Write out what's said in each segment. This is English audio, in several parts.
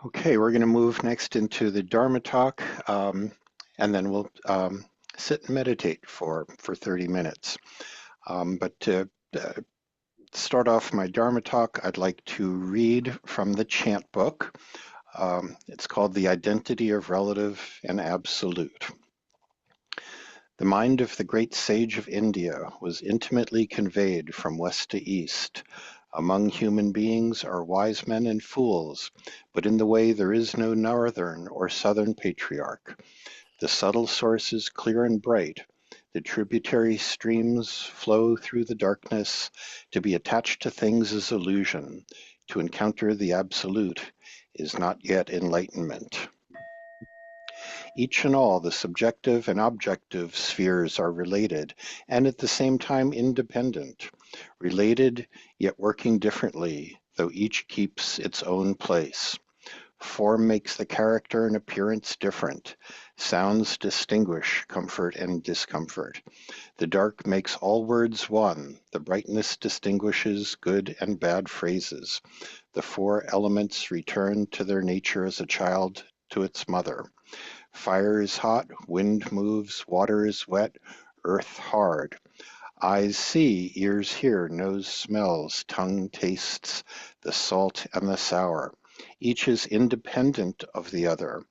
Okay, we're going to move next into the Dharma talk, and then we'll sit and meditate for 30 minutes. But to start off my Dharma talk, I'd like to read from the chant book. It's called The Identity of Relative and Absolute. The mind of the great sage of India was intimately conveyed from west to east. Among human beings are wise men and fools, but in the way there is no northern or southern patriarch. The subtle source is clear and bright. The tributary streams flow through the darkness. To be attached to things is illusion. To encounter the absolute is not yet enlightenment. Each and all the subjective and objective spheres are related and at the same time independent, related yet working differently, though each keeps its own place. Form makes the character and appearance different. Sounds distinguish comfort and discomfort. The dark makes all words one. The brightness distinguishes good and bad phrases. The four elements return to their nature as a child to its mother. Fire is hot, wind moves, water is wet, earth hard. Eyes see, ears hear, nose smells, tongue tastes the salt and the sour. Each is independent of the other.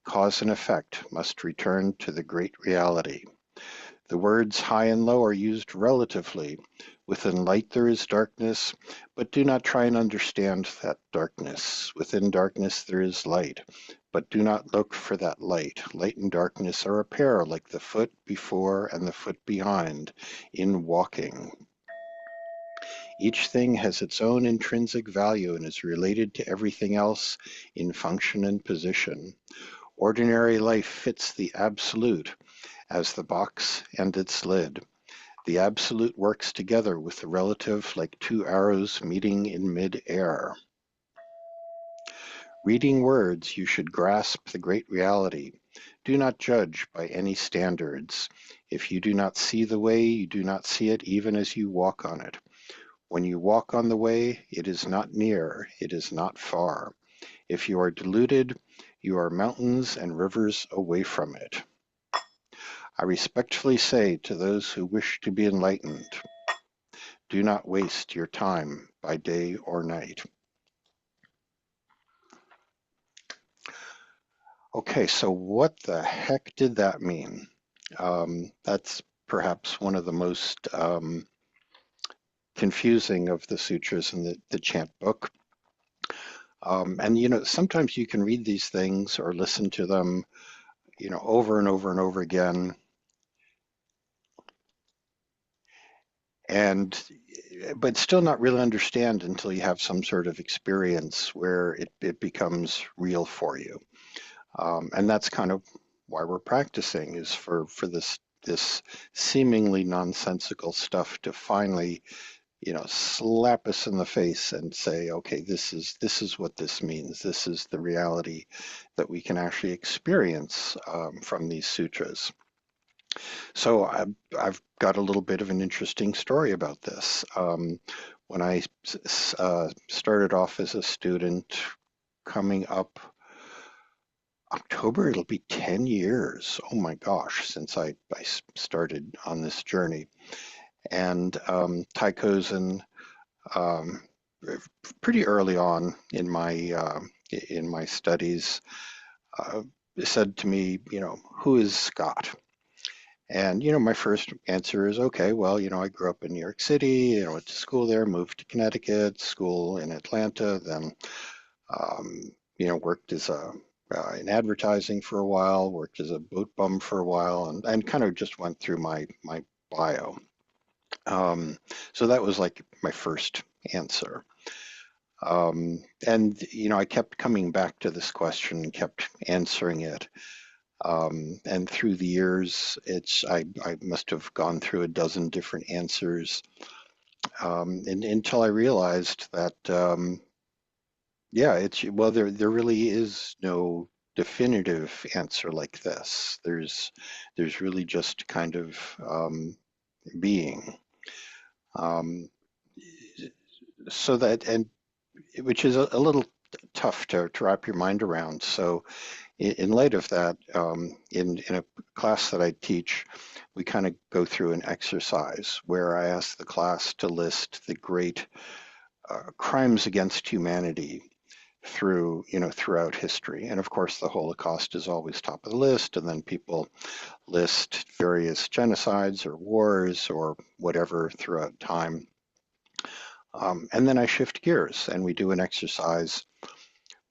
Cause and effect must return to the great reality. The words high and low are used relatively. Within light there is darkness, but do not try and understand that darkness. Within darkness there is light, but do not look for that light. Light and darkness are a pair, like the foot before and the foot behind in walking. Each thing has its own intrinsic value and is related to everything else in function and position. Ordinary life fits the absolute as the box and its lid. The absolute works together with the relative like two arrows meeting in mid-air. Reading words, you should grasp the great reality. Do not judge by any standards. If you do not see the way, you do not see it even as you walk on it. When you walk on the way, it is not near, it is not far. If you are deluded, you are mountains and rivers away from it. I respectfully say to those who wish to be enlightened, do not waste your time by day or night. Okay, so what the heck did that mean? That's perhaps one of the most confusing of the sutras in the chant book. And sometimes you can read these things or listen to them, over and over and over again. But still not really understand until you have some sort of experience where it becomes real for you. And that's kind of why we're practicing, is for this seemingly nonsensical stuff to finally, slap us in the face and say, okay, this is what this means. This is the reality that we can actually experience from these sutras. So I've got a little bit of an interesting story about this. When I started off as a student, coming up October, it'll be 10 years. Oh my gosh, since I started on this journey. And Ty Cozen, um, pretty early on in my studies, uh, said to me, who is Scott? And my first answer is, okay, well, I grew up in New York City, went to school there, moved to Connecticut, school in Atlanta, then worked as in advertising for a while, worked as a boat bum for a while, and kind of just went through my bio. So that was like my first answer. And I kept coming back to this question, kept answering it. And through the years, I must have gone through a dozen different answers, and until I realized that yeah, there really is no definitive answer like this. There's really just kind of being. Um, so that, and which is a little tough to wrap your mind around. So in light of that, in a class that I teach, we kind of go through an exercise where I ask the class to list the great crimes against humanity throughout history. And of course, the Holocaust is always top of the list, and then people list various genocides or wars or whatever throughout time. And then I shift gears and we do an exercise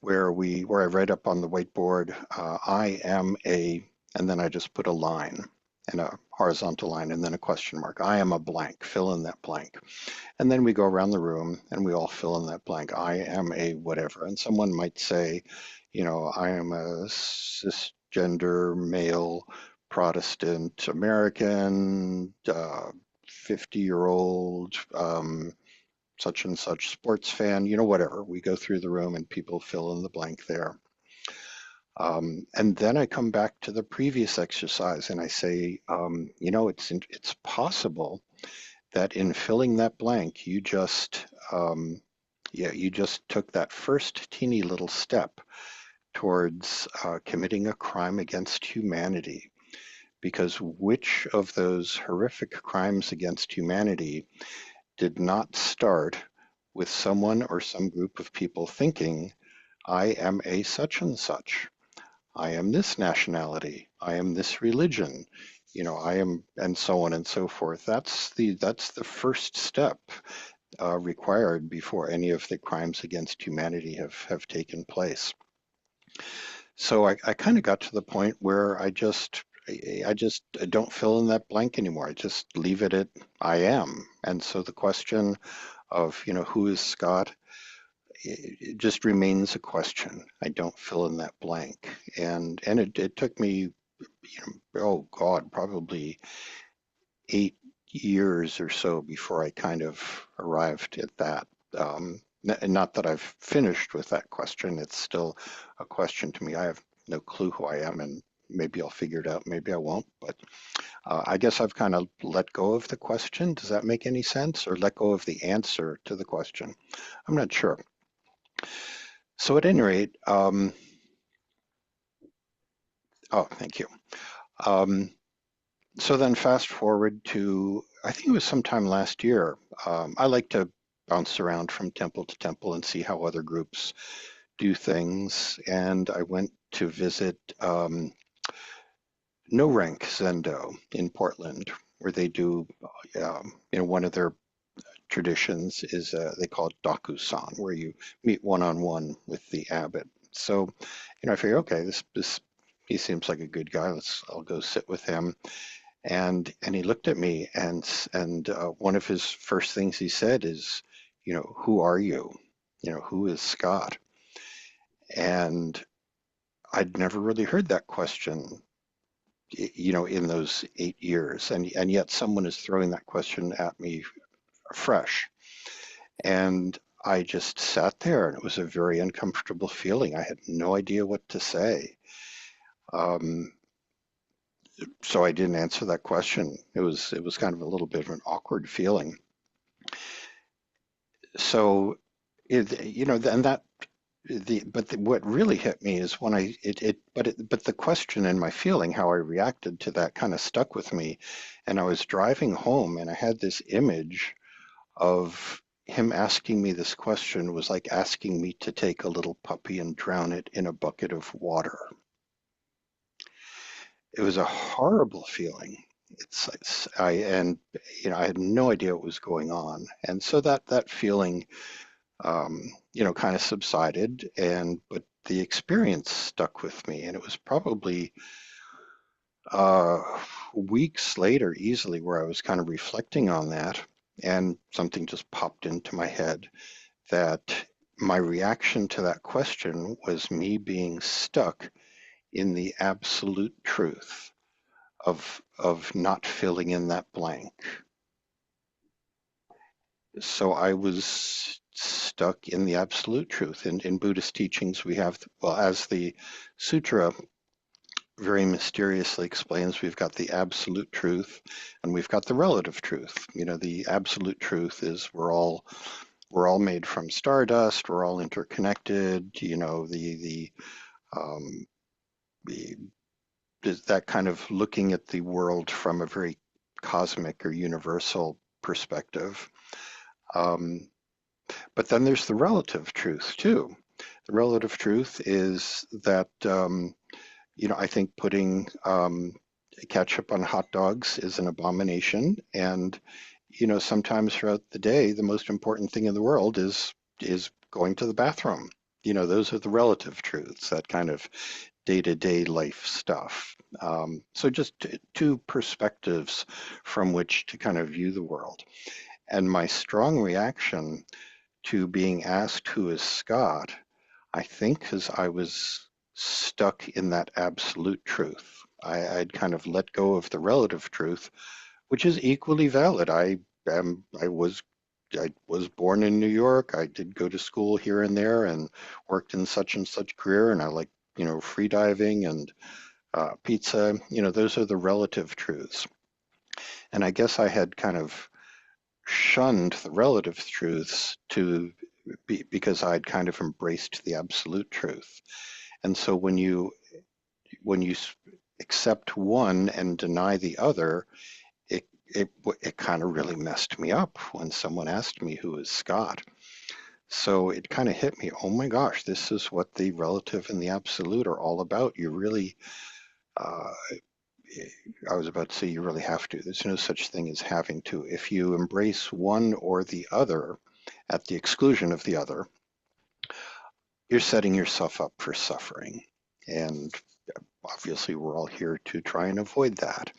where I write up on the whiteboard, I am a, and then I just put a line and a horizontal line and then a question mark. I am a blank, fill in that blank. And then we go around the room and we all fill in that blank. I am a whatever. And someone might say, I am a cisgender male Protestant American, 50-year-old, such and such sports fan, whatever. We go through the room and people fill in the blank there. And then I come back to the previous exercise and I say, it's possible that in filling that blank, you just took that first teeny little step towards committing a crime against humanity. Because which of those horrific crimes against humanity did not start with someone or some group of people thinking, I am a such and such. I am this nationality. I am this religion. I am, and so on and so forth. That's the first step required before any of the crimes against humanity have taken place. So I kind of got to the point where I just don't fill in that blank anymore. I just leave it at I am. And so the question of, who is Scott, it just remains a question. I don't fill in that blank. And it took me, oh God, probably 8 years or so before I kind of arrived at that. Not that I've finished with that question. It's still a question to me. I have no clue who I am, and maybe I'll figure it out. Maybe I won't. But I guess I've kind of let go of the question. Does that make any sense? Or let go of the answer to the question? I'm not sure. So at any rate, oh, thank you. So then fast forward to, I think it was sometime last year. I like to bounce around from temple to temple and see how other groups do things. And I went to visit No Rank Zendo in Portland, where they do, one of their traditions is they call it Daku-san, where you meet one-on-one with the abbot. So, I figure, okay, this he seems like a good guy. I'll go sit with him. And he looked at me, and one of his first things he said is, who are you? Who is Scott? And I'd never really heard that question, in those 8 years, and yet someone is throwing that question at me fresh. And I just sat there, and it was a very uncomfortable feeling. I had no idea what to say. So I didn't answer that question. It was kind of a little bit of an awkward feeling. So, what really hit me is when but the question and my feeling, how I reacted to that kind of stuck with me. And I was driving home and I had this image of him asking me this question was like asking me to take a little puppy and drown it in a bucket of water. It was a horrible feeling. I had no idea what was going on, and so that feeling, kind of subsided, but the experience stuck with me, and it was probably uh, weeks later, easily, where I was kind of reflecting on that, and something just popped into my head that my reaction to that question was me being stuck in the absolute truth of not filling in that blank. So I was stuck in the absolute truth. In Buddhist teachings, we have, well, as the sutra very mysteriously explains, we've got the absolute truth and we've got the relative truth. The absolute truth is we're all we're all made from stardust, we're all interconnected, um, the that kind of looking at the world from a very cosmic or universal perspective. Um, but then there's the relative truth too. The relative truth is that I think putting ketchup on hot dogs is an abomination, and sometimes throughout the day, the most important thing in the world is going to the bathroom. Those are the relative truths, that kind of day-to-day life stuff. So just two perspectives from which to kind of view the world. And my strong reaction to being asked who is Scott, I think because I was stuck in that absolute truth. I'd kind of let go of the relative truth, which is equally valid. Am, I was born in New York. I did go to school here and there and worked in such and such career, and I like, free diving and pizza. Those are the relative truths. And I guess I had kind of shunned the relative truths because I'd kind of embraced the absolute truth. And so when you accept one and deny the other, it kind of really messed me up when someone asked me who is Scott. So it kind of hit me, oh my gosh, this is what the relative and the absolute are all about. You really, uh, I was about to say you really have to. There's no such thing as having to. If you embrace one or the other at the exclusion of the other, you're setting yourself up for suffering. And obviously, we're all here to try and avoid that.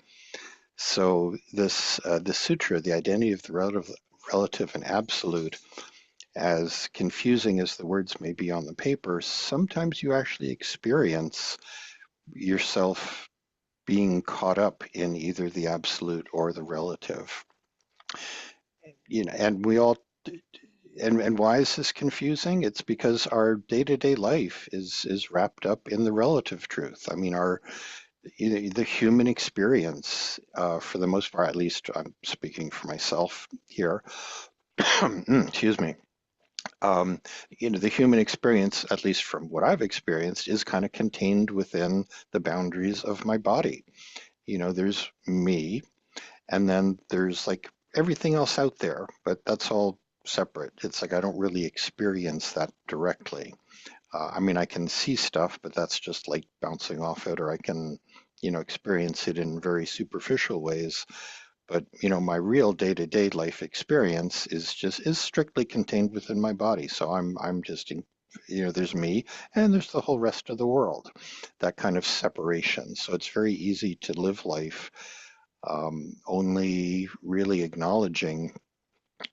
So this sutra, the identity of the relative and absolute, as confusing as the words may be on the paper, sometimes you actually experience yourself being caught up in either the absolute or the relative. And we all and why is this confusing? It's because our day-to-day life is wrapped up in the relative truth. I mean, the human experience, for the most part, at least I'm speaking for myself here. Excuse me. Um, the human experience, at least from what I've experienced, is kind of contained within the boundaries of my body. There's me, and then there's like everything else out there, but that's all separate. It's like I don't really experience that directly. I mean, I can see stuff, but that's just like bouncing off it, or I can, experience it in very superficial ways. But, my real day-to-day life experience is strictly contained within my body. So I'm just, there's me and there's the whole rest of the world, that kind of separation. So it's very easy to live life only really acknowledging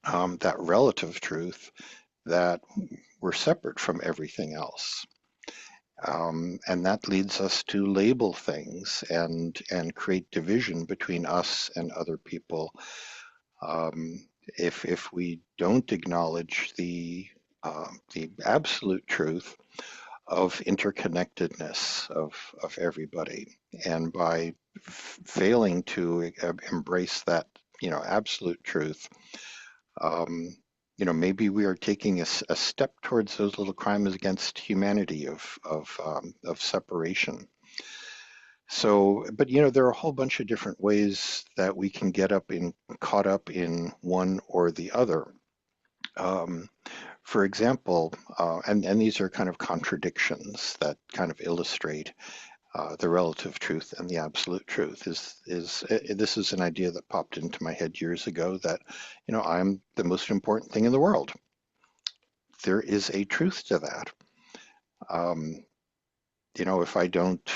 that relative truth that we're separate from everything else. And that leads us to label things and create division between us and other people. If we don't acknowledge the absolute truth of interconnectedness of everybody, and by failing to embrace that absolute truth, um, maybe we are taking a step towards those little crimes against humanity of separation. So, but there are a whole bunch of different ways that we can get caught up in one or the other. Um, for example, and these are kind of contradictions that kind of illustrate the relative truth and the absolute truth. This is an idea that popped into my head years ago that I'm the most important thing in the world. There is a truth to that. Um, if I don't,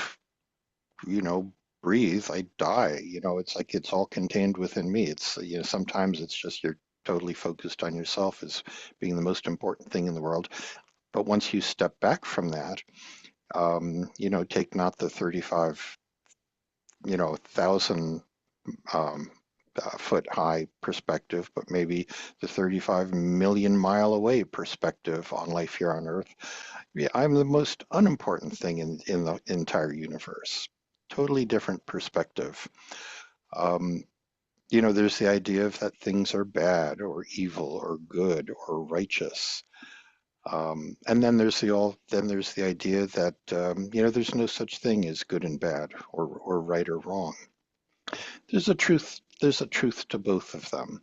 you know, breathe, I die. It's like it's all contained within me. It's, sometimes it's just you're totally focused on yourself as being the most important thing in the world. But once you step back from that, take not the 35, thousand um, foot high perspective, but maybe the 35 million mile away perspective on life here on Earth. Yeah, I'm the most unimportant thing in the entire universe. Totally different perspective. Um, There's the idea of that things are bad or evil or good or righteous. And then there's the idea that there's no such thing as good and bad or right or wrong. There's a truth to both of them,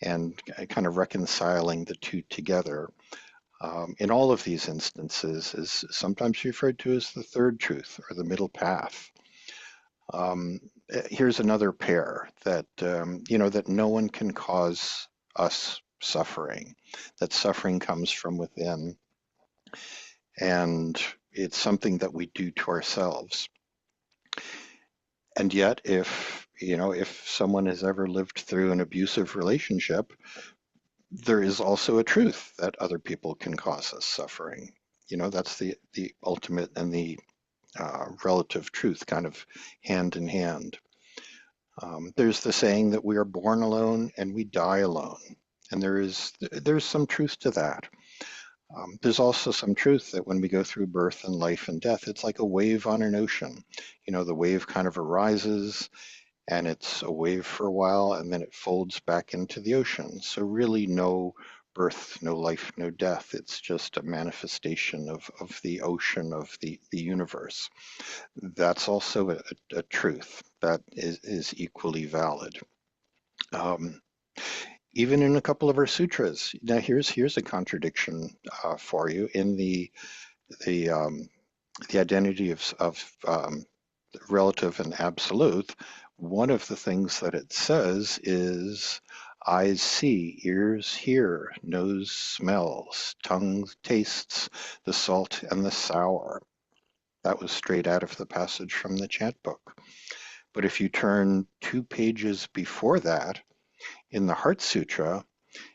and kind of reconciling the two together in all of these instances is sometimes referred to as the third truth or the middle path. Um, Here's another pair that no one can cause us suffering, that suffering comes from within, and it's something that we do to ourselves. And yet, if someone has ever lived through an abusive relationship, there is also a truth that other people can cause us suffering. That's the ultimate and the relative truth, kind of hand in hand. There's the saying that we are born alone and we die alone, and there's some truth to that. There's also some truth that when we go through birth and life and death, it's like a wave on an ocean. The wave kind of arises and it's a wave for a while and then it folds back into the ocean. So really no birth, no life, no death. It's just a manifestation of the ocean of the universe. That's also a truth that is equally valid. Um, Even in a couple of our sutras. Now here's a contradiction for you in the um, the identity of relative and absolute. One of the things that it says is eyes see, ears hear, nose smells, tongue tastes the salt and the sour. That was straight out of the passage from the chant book. But if you turn 2 pages before that, in the Heart Sutra,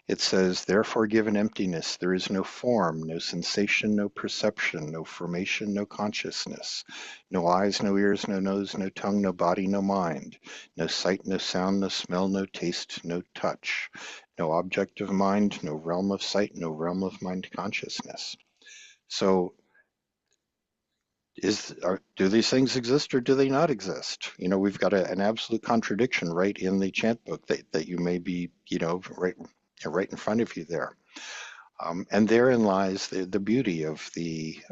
it says, therefore given emptiness, there is no form, no sensation, no perception, no formation, no consciousness, no eyes, no ears, no nose, no tongue, no body, no mind, no sight, no sound, no smell, no taste, no touch, no object of mind, no realm of sight, no realm of mind consciousness. So do these things exist or do they not exist? We've got an absolute contradiction right in the chant book that you may be, right in front of you there. And therein lies the beauty of the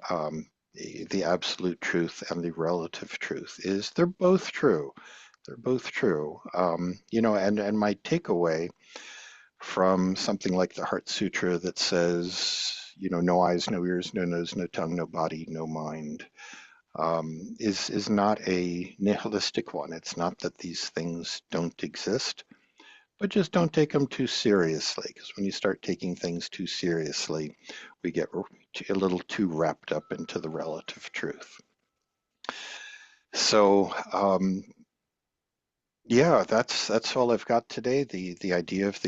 absolute truth and the relative truth is they're both true. They're both true. And my takeaway from something like the Heart Sutra that says, no eyes, no ears, no nose, no tongue, no body, no mind, is not a nihilistic one. It's not that these things don't exist, but just don't take them too seriously, because when you start taking things too seriously, we get a little too wrapped up into the relative truth. So, yeah, that's all I've got today. The idea of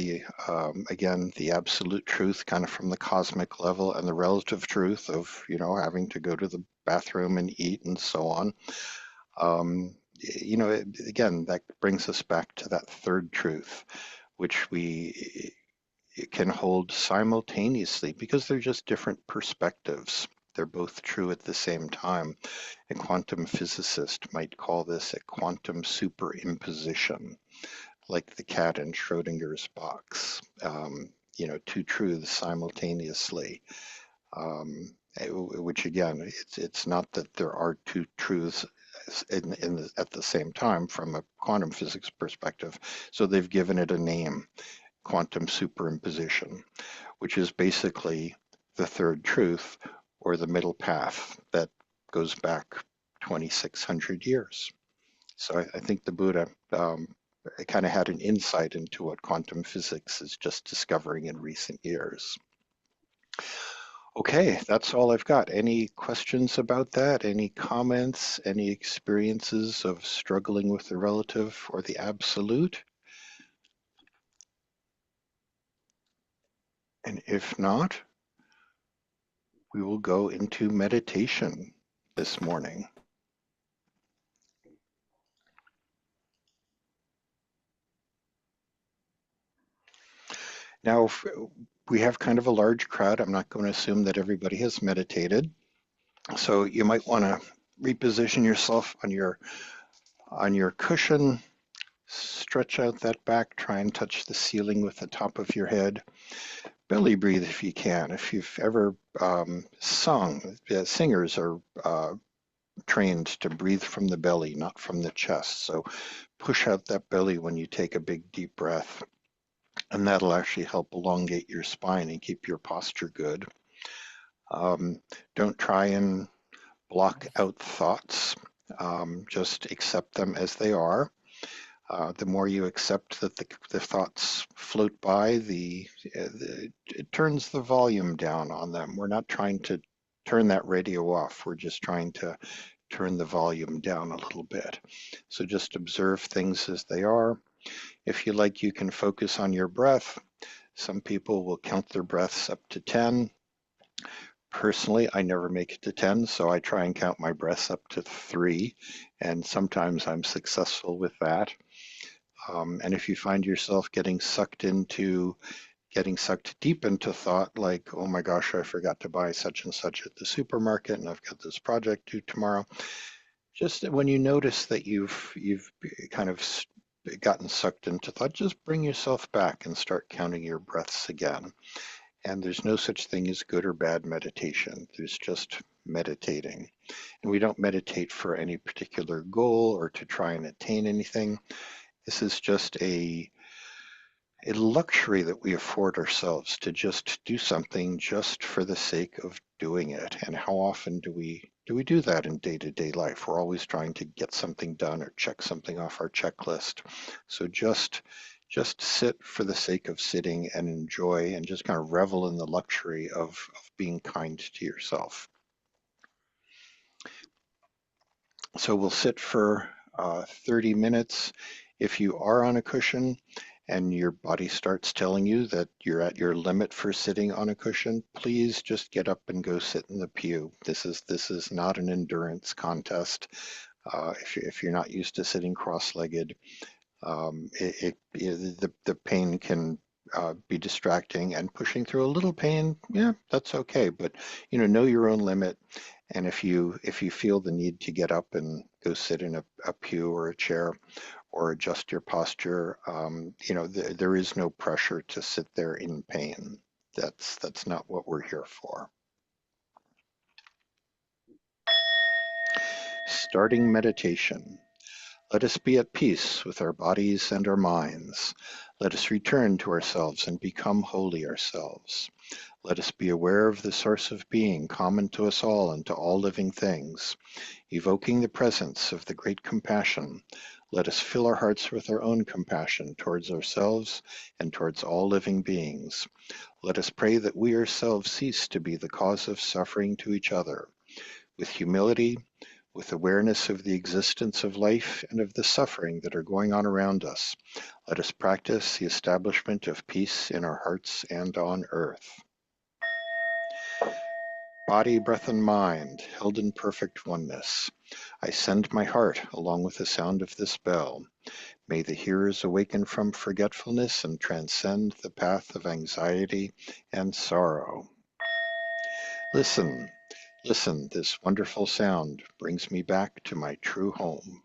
again, the absolute truth, kind of from the cosmic level, and the relative truth of having to go to the bathroom and eat and so on. Again, that brings us back to that third truth, which we it can hold simultaneously because they're just different perspectives. They're both true at the same time. A quantum physicist might call this a quantum superimposition, like the cat in Schrodinger's box. Two truths simultaneously. Which again, it's not that there are two truths at the same time from a quantum physics perspective. So they've given it a name, quantum superimposition, which is basically the third truth or the middle path that goes back 2,600 years. So I think the Buddha kind of had an insight into what quantum physics is just discovering in recent years. Okay, that's all I've got. Any questions about that? Any comments? Any experiences of struggling with the relative or the absolute? And if not, we will go into meditation this morning. Now, we have kind of a large crowd. I'm not going to assume that everybody has meditated. So you might want to reposition yourself on your cushion, Stretch out that back, try and touch the ceiling with the top of your head. Belly breathe if you can. If you've ever sung, singers are trained to breathe from the belly, not from the chest. So push out that belly when you take a big deep breath, and that'll actually help elongate your spine and keep your posture good. Don't try and block out thoughts. Just accept them as they are. The more you accept that the thoughts float by, it turns the volume down on them. We're not trying to turn that radio off. We're just trying to turn the volume down a little bit. So just observe things as they are. If you like, you can focus on your breath. Some people will count their breaths up to 10. Personally, I never make it to 10, so I try and count my breaths up to 3, and sometimes I'm successful with that. And if you find yourself getting sucked deep into thought, like, oh my gosh, I forgot to buy such and such at the supermarket, and I've got this project due tomorrow. Just when you notice that you've kind of gotten sucked into thought, just bring yourself back and start counting your breaths again. And there's no such thing as good or bad meditation. There's just meditating. And we don't meditate for any particular goal or to try and attain anything. This is just a luxury that we afford ourselves to just do something just for the sake of doing it. And how often do we do that in day-to-day life? We're always trying to get something done or check something off our checklist. So just sit for the sake of sitting and enjoy and just kind of revel in the luxury of being kind to yourself. So we'll sit for 30 minutes. If you are on a cushion and your body starts telling you that you're at your limit for sitting on a cushion, please just get up and go sit in the pew. This is not an endurance contest. If you're not used to sitting cross-legged, the pain can be distracting, and pushing through a little pain, yeah, that's okay. But know your own limit. And if you feel the need to get up and go sit in a pew or a chair or adjust your posture, there is no pressure to sit there in pain. That's not what we're here for. Starting meditation. Let us be at peace with our bodies and our minds. Let us return to ourselves and become holy ourselves. Let us be aware of the source of being common to us all and to all living things. Evoking the presence of the great compassion, let us fill our hearts with our own compassion towards ourselves and towards all living beings. Let us pray that we ourselves cease to be the cause of suffering to each other. With humility, with awareness of the existence of life and of the suffering that are going on around us, let us practice the establishment of peace in our hearts and on earth. Body, breath, and mind, held in perfect oneness. I send my heart along with the sound of this bell. May the hearers awaken from forgetfulness and transcend the path of anxiety and sorrow. Listen, listen, this wonderful sound brings me back to my true home.